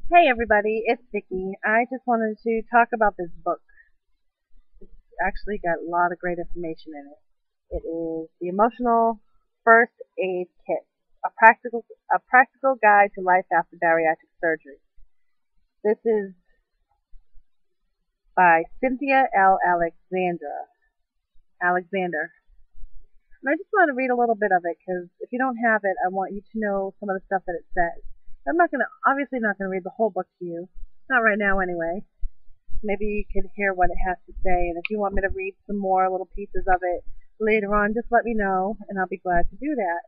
Hey everybody, it's Vicky. I just wanted to talk about this book. It's actually got a lot of great information in it. It is The Emotional First Aid Kit, a practical guide to life after bariatric surgery. This is by Cynthia L. Alexander. And I just want to read a little bit of it because if you don't have it, I want you to know some of the stuff that it says. I'm obviously not gonna read the whole book to you. Not right now anyway. Maybe you could hear what it has to say. And if you want me to read some more little pieces of it later on, just let me know, and I'll be glad to do that.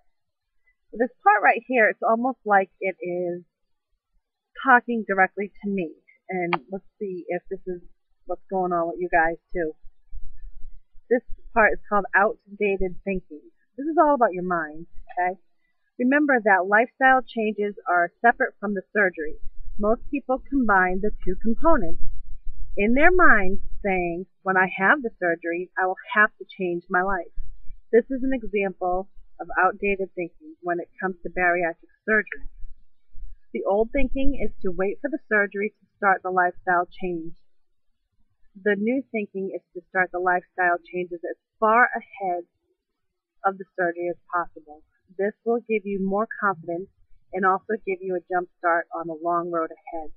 But this part right here, it's almost like it is talking directly to me. And let's see if this is what's going on with you guys too. This part is called outdated thinking. This is all about your mind, okay? Remember that lifestyle changes are separate from the surgery. Most people combine the two components in their minds, saying, when I have the surgery, I will have to change my life. This is an example of outdated thinking when it comes to bariatric surgery. The old thinking is to wait for the surgery to start the lifestyle change. The new thinking is to start the lifestyle changes as far ahead of the surgery as possible. This will give you more confidence and also give you a jump start on the long road ahead.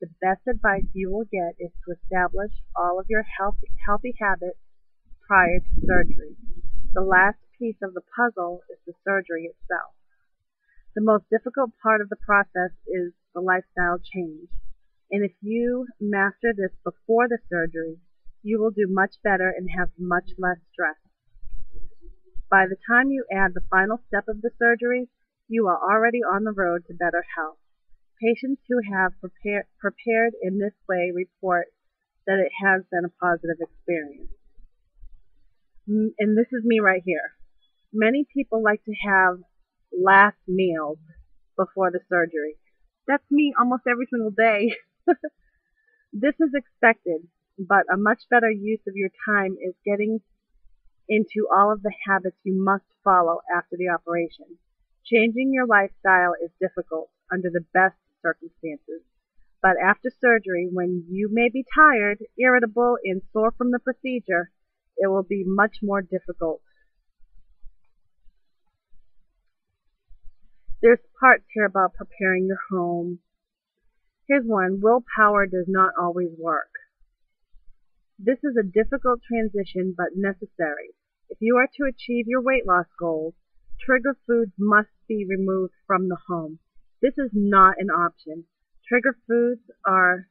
The best advice you will get is to establish all of your healthy habits prior to surgery. The last piece of the puzzle is the surgery itself. The most difficult part of the process is the lifestyle change. And if you master this before the surgery, you will do much better and have much less stress. By the time you add the final step of the surgery, you are already on the road to better health. Patients who have prepared in this way report that it has been a positive experience. And this is me right here. Many people like to have last meals before the surgery. That's me almost every single day. This is expected, but a much better use of your time is getting into all of the habits you must follow after the operation. Changing your lifestyle is difficult under the best circumstances, but after surgery, when you may be tired, irritable, and sore from the procedure, it will be much more difficult. There's parts here about preparing your home. Here's one: willpower does not always work. This is a difficult transition but necessary. If you are to achieve your weight loss goals, trigger foods must be removed from the home. This is not an option. Trigger foods are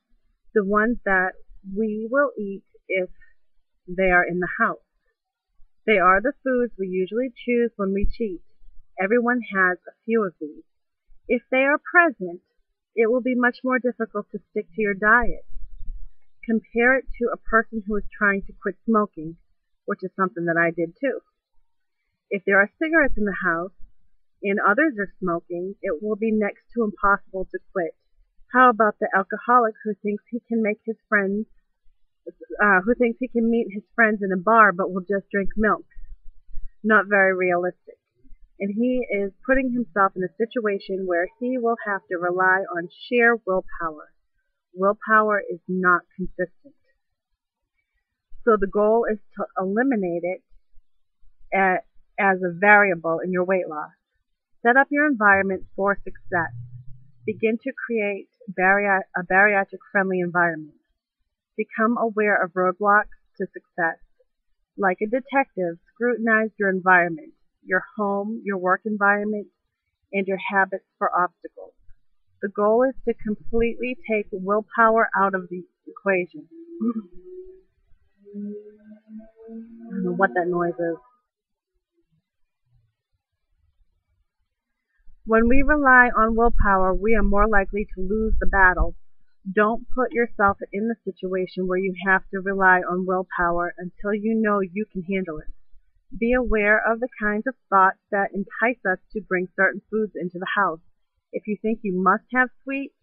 the ones that we will eat if they are in the house. They are the foods we usually choose when we cheat. Everyone has a few of these. If they are present, it will be much more difficult to stick to your diet. Compare it to a person who is trying to quit smoking, which is something that I did too. If there are cigarettes in the house and others are smoking, it will be next to impossible to quit. How about the alcoholic who thinks he can meet his friends in a bar but will just drink milk? Not very realistic. And he is putting himself in a situation where he will have to rely on sheer willpower. Willpower is not consistent. So the goal is to eliminate it as a variable in your weight loss. Set up your environment for success. Begin to create a bariatric-friendly environment. Become aware of roadblocks to success. Like a detective, scrutinize your environment, your home, your work environment, and your habits for obstacles. The goal is to completely take willpower out of the equation. I don't know what that noise is. When we rely on willpower, we are more likely to lose the battle. Don't put yourself in the situation where you have to rely on willpower until you know you can handle it. Be aware of the kinds of thoughts that entice us to bring certain foods into the house. If you think you must have sweets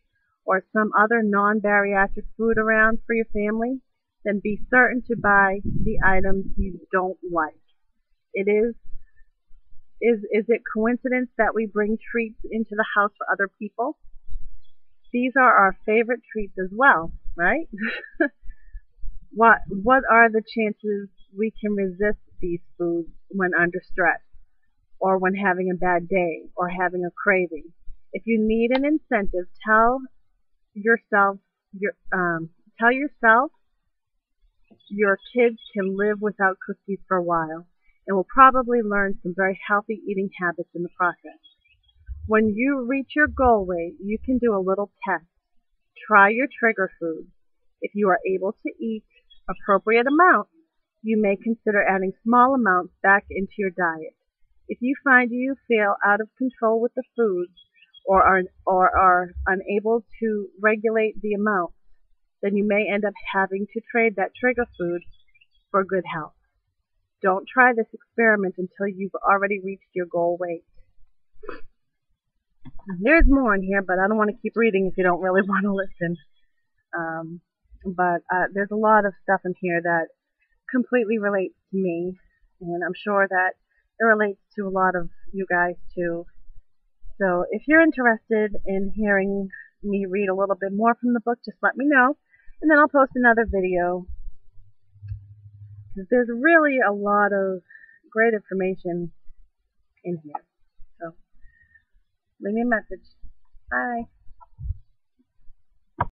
or some other non-bariatric food around for your family, then be certain to buy the items you don't like. Is it coincidence that we bring treats into the house for other people? These are our favorite treats as well, right? What are the chances we can resist these foods when under stress, or when having a bad day, or having a craving? If you need an incentive, yourself your tell yourself your kids can live without cookies for a while, and will probably learn some very healthy eating habits in the process. When you reach your goal weight, you can do a little test. Try your trigger foods. If you are able to eat appropriate amounts, you may consider adding small amounts back into your diet. If you find you feel out of control with the foods, or are unable to regulate the amount, then you may end up having to trade that trigger food for good health. Don't try this experiment until you've already reached your goal weight. There's more in here, but I don't want to keep reading if you don't really want to listen. But there's a lot of stuff in here that completely relates to me, and I'm sure that it relates to a lot of you guys too. So if you're interested in hearing me read a little bit more from the book, just let me know, and then I'll post another video, because there's really a lot of great information in here. So leave me a message. Bye.